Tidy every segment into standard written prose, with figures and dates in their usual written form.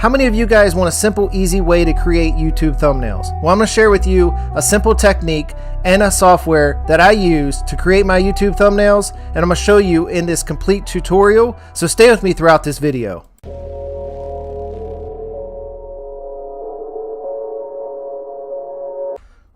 How many of you guys want a simple, easy way to create YouTube thumbnails? Well, I'm going to share with you a simple technique and a software that I use to create my YouTube thumbnails, and I'm going to show you in this complete tutorial, so stay with me throughout this video.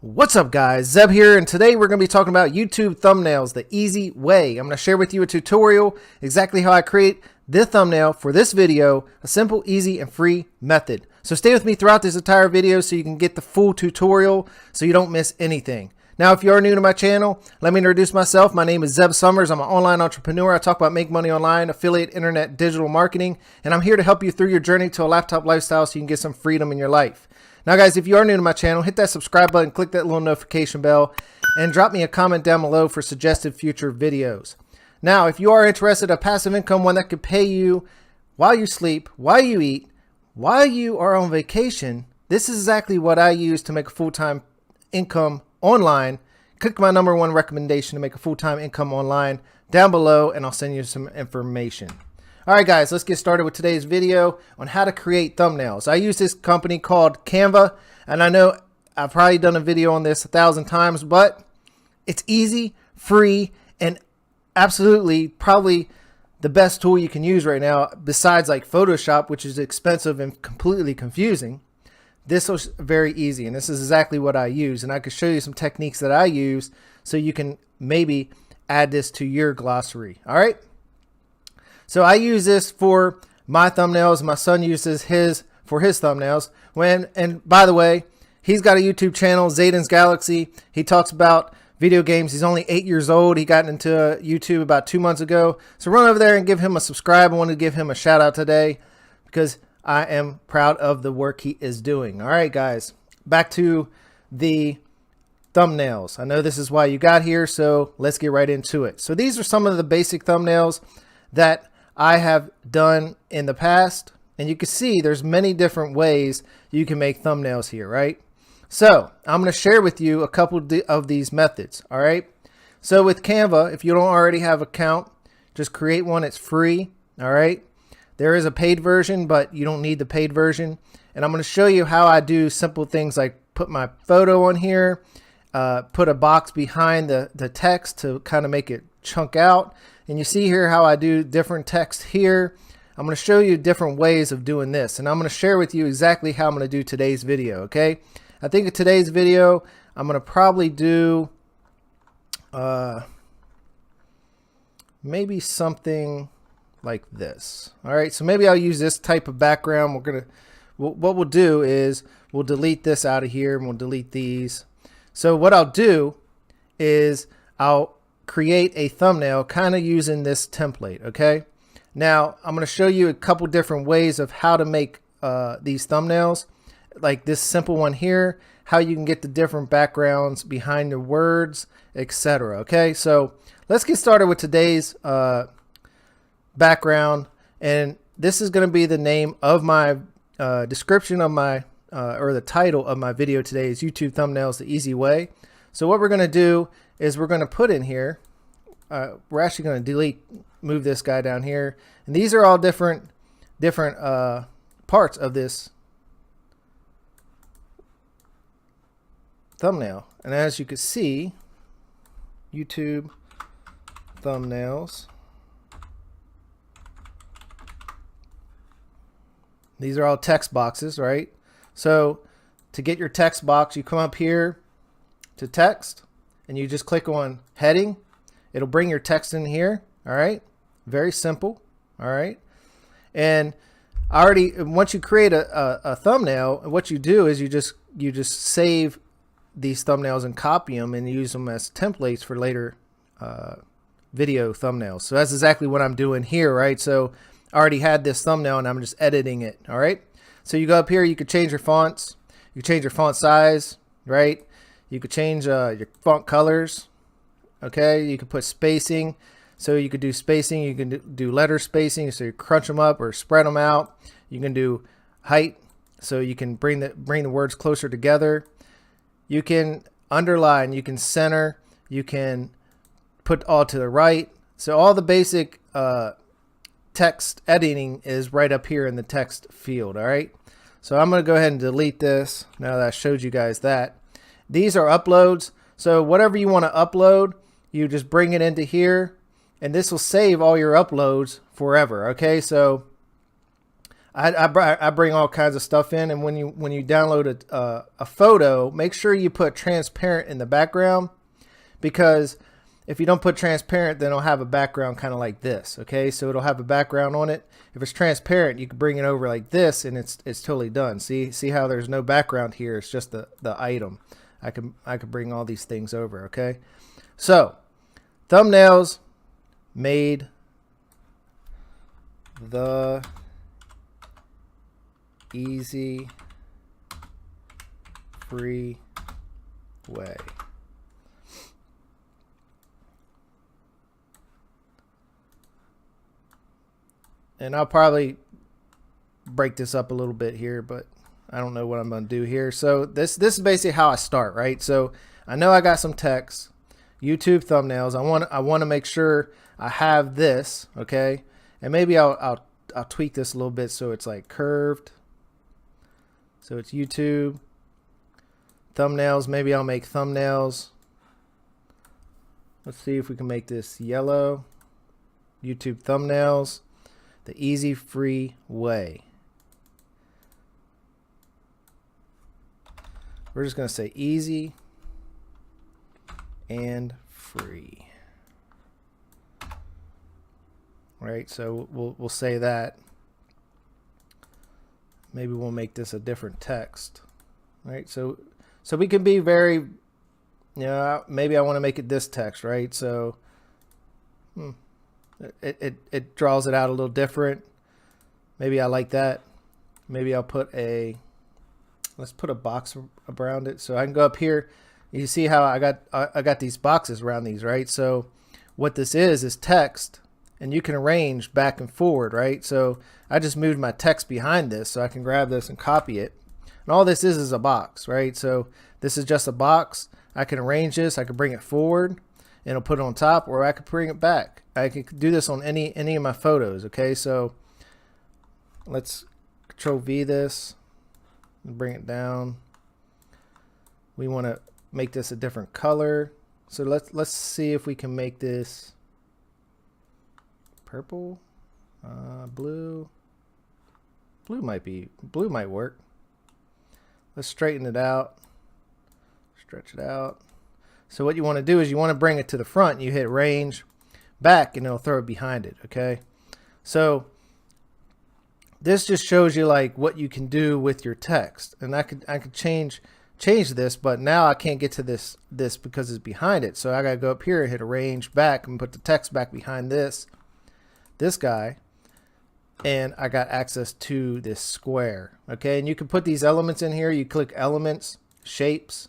What's up guys, Zeb here, and today we're going to be talking about YouTube thumbnails the easy way. I'm going to share with you a tutorial, exactly how I create the thumbnail for this video, a simple, easy, and free method. So stay with me throughout this entire video so you can get the full tutorial so you don't miss anything. Now, if you are new to my channel, let me introduce myself. My name is Zeb Summers. I'm an online entrepreneur. I talk about make money online, affiliate, internet, digital marketing, and I'm here to help you through your journey to a laptop lifestyle so you can get some freedom in your life. Now guys, if you are new to my channel, hit that subscribe button, click that little notification bell, and drop me a comment down below for suggested future videos. Now, if you are interested in a passive income, one that could pay you while you sleep, while you eat, while you are on vacation, this is exactly what I use to make a full-time income online. Click my #1 recommendation to make a full-time income online down below, and I'll send you some information. All right, guys, let's get started with today's video on how to create thumbnails. I use this company called Canva, and I know I've probably done a video on this 1,000 times, but it's easy, free, and absolutely probably the best tool you can use right now besides like Photoshop, which is expensive and completely confusing. This was very easy, and this is exactly what I use, and I could show you some techniques that I use so you can maybe add this to your glossary. All right, so I use this for my thumbnails. My son uses his for his thumbnails. And by the way, he's got a YouTube channel, Zayden's Galaxy. He talks about video games. He's only 8 years old. He got into YouTube about 2 months ago. So run over there and give him a subscribe. I wanted to give him a shout out today because I am proud of the work he is doing. All right, guys, back to the thumbnails. I know this is why you got here, so let's get right into it. So these are some of the basic thumbnails that I have done in the past. And you can see there's many different ways you can make thumbnails here, right? So I'm going to share with you a couple of these methods. All right. So with Canva, if you don't already have an account, just create one. It's free. All right. There is a paid version, but you don't need the paid version. And I'm going to show you how I do simple things like put my photo on here, put a box behind the text to kind of make it chunk out. And you see here how I do different text here. I'm going to show you different ways of doing this. And I'm going to share with you exactly how I'm going to do today's video. Okay. I think in today's video, I'm going to probably do maybe something like this. All right, so maybe I'll use this type of background. What we'll do is we'll delete this out of here and we'll delete these. So what I'll do is I'll create a thumbnail kind of using this template. Okay, now I'm going to show you a couple different ways of how to make these thumbnails. Like this simple one here, how you can get the different backgrounds behind the words, etc. Okay, so let's get started with today's background, and this is going to be the name of my description of my or the title of my video today is YouTube Thumbnails the Easy Way. So what we're going to do is we're going to put in here, we're actually going to move this guy down here, and these are all different parts of this thumbnail. And as you can see, YouTube thumbnails, these are all text boxes, right? So to get your text box, you come up here to text and you just click on heading. It'll bring your text in here. All right, very simple. All right, and once you create a thumbnail, what you do is you just save these thumbnails and copy them and use them as templates for later video thumbnails. So that's exactly what I'm doing here, right? So I already had this thumbnail and I'm just editing it. All right, so you go up here, you could change your fonts, you change your font size, right? You could change your font colors. Okay, you could put spacing, so you could do spacing, you can do letter spacing, so you crunch them up or spread them out. You can do height, so you can bring the words closer together. You can underline, you can center, you can put all to the right. So all the basic text editing is right up here in the text field. All right. So I'm going to go ahead and delete this now that I showed you guys that. These are uploads. So whatever you want to upload, you just bring it into here, and this will save all your uploads forever. Okay. So I bring all kinds of stuff in, and when you download a photo, make sure you put transparent in the background, because if you don't put transparent, then it'll have a background kind of like this. Okay, so it'll have a background on it. If it's transparent, you can bring it over like this, and it's totally done. See how there's no background here? It's just the item. I could bring all these things over. Okay, so thumbnails made the easy, free way. And I'll probably break this up a little bit here, but I don't know what I'm going to do here. So this is basically how I start, right? So I know I got some text, YouTube thumbnails. I want to make sure I have this, okay? And maybe I'll tweak this a little bit so it's like curved. So it's YouTube thumbnails. Maybe I'll make thumbnails. Let's see if we can make this yellow. YouTube thumbnails, the easy, free way. We're just going to say easy and free. Right, so we'll say that. Maybe we'll make this a different text. Right, so we can be very, you know, maybe I want to make it this text, right? So it draws it out a little different. Maybe I like that. Maybe I'll put let's put a box around it, so I can go up here. You see how I got these boxes around these, right? So what this is text, and you can arrange back and forward, right? So I just moved my text behind this, so I can grab this and copy it. And all this is a box, right? So this is just a box. I can arrange this. I can bring it forward, and it'll put it on top, or I could bring it back. I can do this on any of my photos. Okay, so let's Control V this and bring it down. We want to make this a different color, so let's see if we can make this purple, blue. Blue might work. Let's straighten it out, stretch it out. So what you want to do is you want to bring it to the front. You hit range back, and it'll throw it behind it. Okay, so this just shows you like what you can do with your text. And I could change this, but now I can't get to this because it's behind it. So I gotta go up here and hit arrange back and put the text back behind this guy, and I got access to this square. Okay, and you can put these elements in here. You click elements, shapes,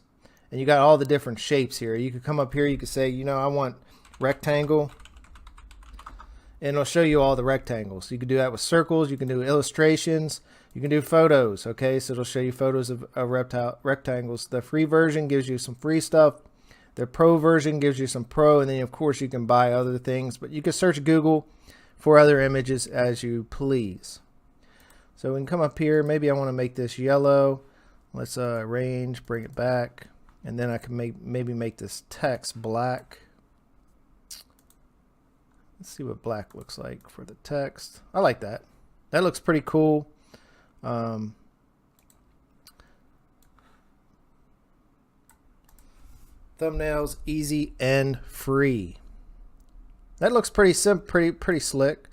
and you got all the different shapes here. You could come up here, you could say, you know, I want rectangle, and it'll show you all the rectangles. You can do that with circles. You can do illustrations. You can do photos. Okay, so it'll show you photos of rectangles. The free version gives you some free stuff. The pro version gives you some pro, and then of course you can buy other things, but you can search Google for other images as you please. So we can come up here. Maybe I want to make this yellow. Let's arrange, bring it back, and then I can maybe make this text black. Let's see what black looks like for the text. I like that. That looks pretty cool. Thumbnails, easy and free. That looks pretty slick,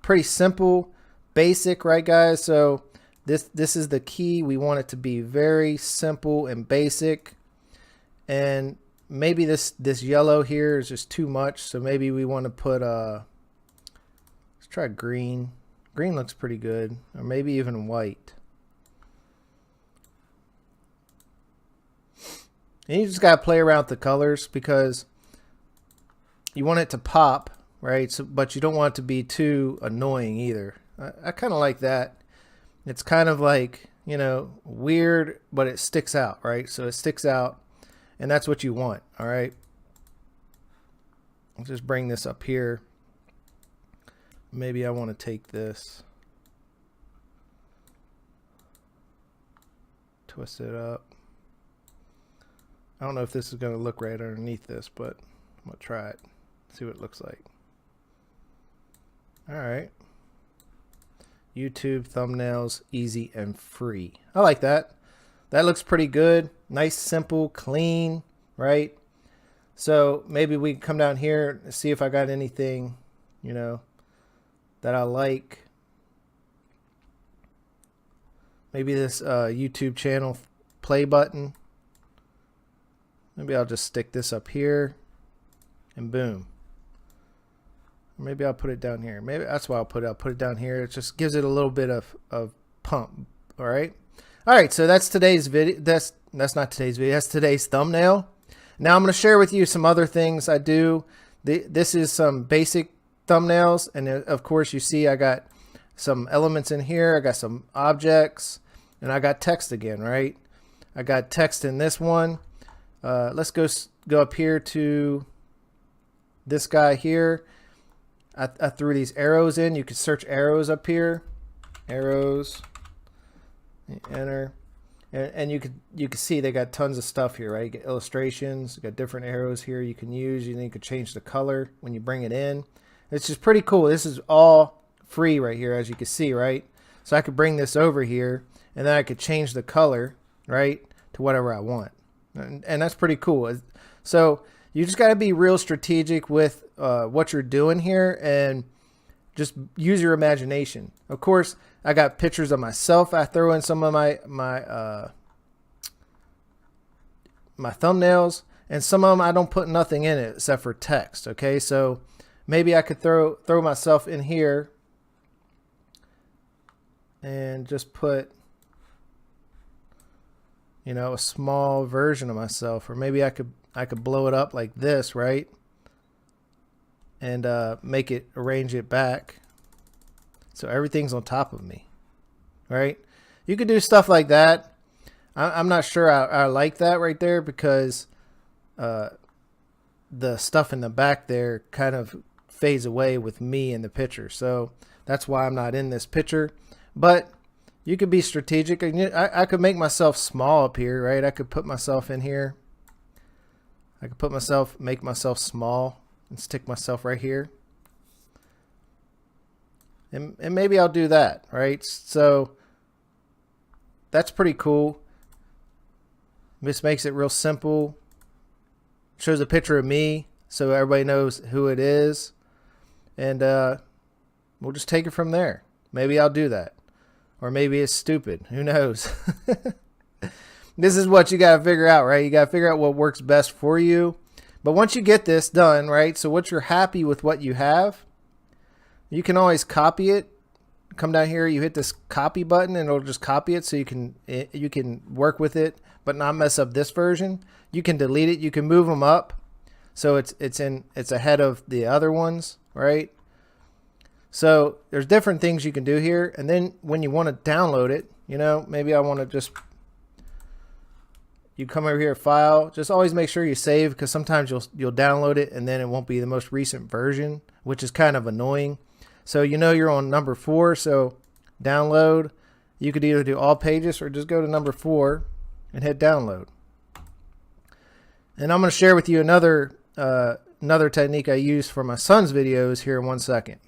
pretty simple, basic, right, guys? So this is the key. We want it to be very simple and basic. And maybe this yellow here is just too much, so maybe we want to put let's try green. Green looks pretty good, or maybe even white. And you just gotta play around with the colors because you want it to pop, right? So, but you don't want it to be too annoying either. I kind of like that. It's kind of like, you know, weird, but it sticks out, right? So it sticks out, and that's what you want. All right, I'll just bring this up here. maybe I want to take this, twist it up. I don't know if this is going to look right underneath this, but I'm going to try it, see what it looks like. All right. YouTube thumbnails, easy and free. I like that. That looks pretty good. Nice, simple, clean, right? So maybe we can come down here and see if I got anything, you know, that I like. Maybe this YouTube channel play button. Maybe I'll just stick this up here and boom. Maybe I'll put it down here. Maybe that's why I'll put it down here. It just gives it a little bit of pump. All right. All right. So that's today's video. That's not today's video. That's today's thumbnail. Now I'm going to share with you some other things I do. This is some basic thumbnails. And of course you see I got some elements in here. I got some objects and I got text again, right? I got text in this one. Let's go up here to this guy here. I threw these arrows in. You can search arrows up here. Arrows. Enter. And you can see they got tons of stuff here, right? You get illustrations. You got different arrows here you can use. You can change the color when you bring it in. It's just pretty cool. This is all free right here, as you can see, right? So I could bring this over here, and then I could change the color, right, to whatever I want. And that's pretty cool. So you just got to be real strategic with what you're doing here and just use your imagination. Of course, I got pictures of myself. I throw in some of my thumbnails, and some of them I don't put nothing in it except for text. Okay, so maybe I could throw myself in here and just put, you know, a small version of myself, or maybe I could blow it up like this, right? And arrange it back so everything's on top of me, right? You could do stuff like that. I'm not sure I like that right there, because the stuff in the back there kind of fades away with me in the picture. So that's why I'm not in this picture. But you could be strategic. I could make myself small up here, right? I could put myself in here. I could make myself small and stick myself right here. And maybe I'll do that, right? So that's pretty cool. This makes it real simple. Shows a picture of me so everybody knows who it is. And we'll just take it from there. Maybe I'll do that. Or maybe it's stupid. Who knows? This is what you got to figure out, right? You got to figure out what works best for you. But once you get this done, right? So once you're happy with what you have, you can always copy it. Come down here, you hit this copy button, and it'll just copy it so you can work with it, but not mess up this version. You can delete it. You can move them up so it's ahead of the other ones, right? So there's different things you can do here. And then when you want to download it, you know, maybe I want to just, you come over here, file, just always make sure you save, because sometimes you'll download it and then it won't be the most recent version, which is kind of annoying. So you know you're on number 4, so download. You could either do all pages or just go to number 4 and hit download. And I'm going to share with you another technique I use for my son's videos here in 1 second.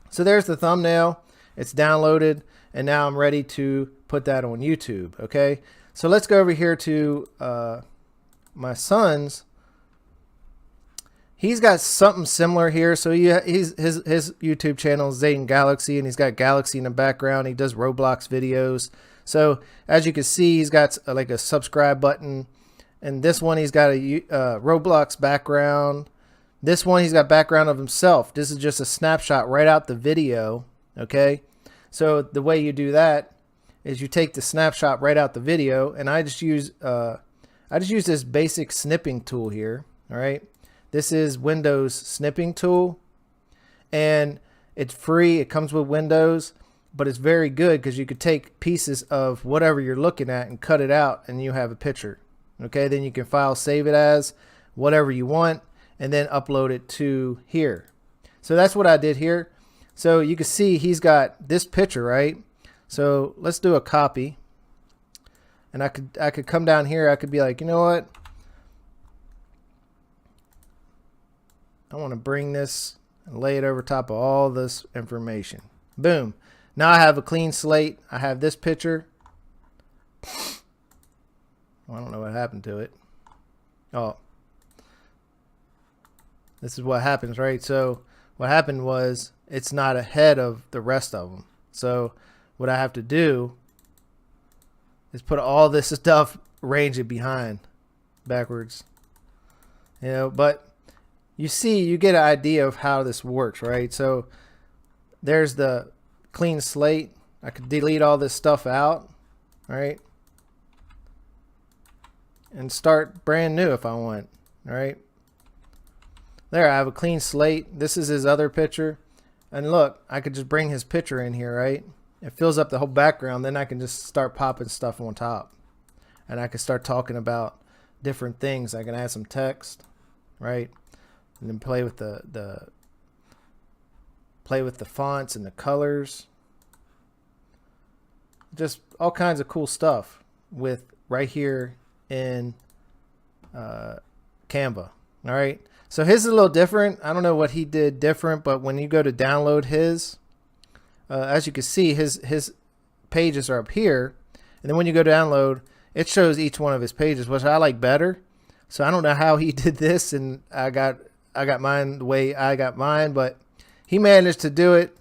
So there's the thumbnail. It's downloaded, and now I'm ready to put that on YouTube. Okay, so let's go over here to my son's. He's got something similar here. So his YouTube channel is Zayden Galaxy, and he's got Galaxy in the background. He does Roblox videos. So as you can see, he's got like a subscribe button, and this one he's got a Roblox background. This one he's got background of himself. This is just a snapshot right out the video. Okay, so the way you do that is you take the snapshot right out the video, and I just use this basic snipping tool here. All right, this is Windows snipping tool, and it's free. It comes with Windows, but it's very good because you could take pieces of whatever you're looking at and cut it out, and you have a picture. Okay, then you can file save it as whatever you want, and then upload it to here. So that's what I did here. So you can see he's got this picture, right? So let's do a copy. And I could come down here. I could be like, you know what? I want to bring this and lay it over top of all this information. Boom. Now I have a clean slate. I have this picture. Well, I don't know what happened to it. Oh. This is what happens, right? So what happened was it's not ahead of the rest of them. So what I have to do is put all this stuff, range it behind backwards. You know, but you see, you get an idea of how this works, right? So there's the clean slate. I could delete all this stuff out, right? And start brand new if I want, right? There, I have a clean slate. This is his other picture. And look, I could just bring his picture in here, right? It fills up the whole background. Then I can just start popping stuff on top. And I can start talking about different things. I can add some text, right? And then play with the fonts and the colors. Just all kinds of cool stuff with right here in Canva. All right. So his is a little different. I don't know what he did different, but when you go to download his, as you can see, his pages are up here. And then when you go download, it shows each one of his pages, which I like better. So I don't know how he did this, and I got mine the way I got mine, but he managed to do it.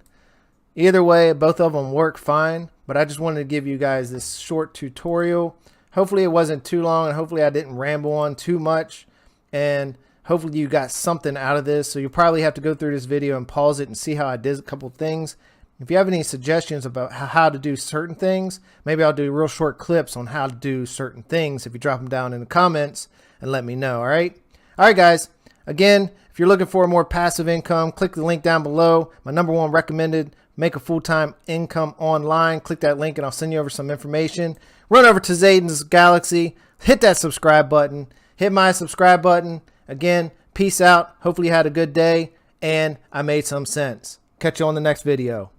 Either way, both of them work fine, but I just wanted to give you guys this short tutorial. Hopefully it wasn't too long, and hopefully I didn't ramble on too much, and hopefully you got something out of this. So you'll probably have to go through this video and pause it and see how I did a couple things. If you have any suggestions about how to do certain things, maybe I'll do real short clips on how to do certain things if you drop them down in the comments and let me know. All right, guys. Again, if you're looking for more passive income, click the link down below. My #1 recommended make a full-time income online. Click that link and I'll send you over some information. Run over to Zayden's Galaxy. Hit that subscribe button. Hit my subscribe button. Again, peace out. Hopefully you had a good day and I made some sense. Catch you on the next video.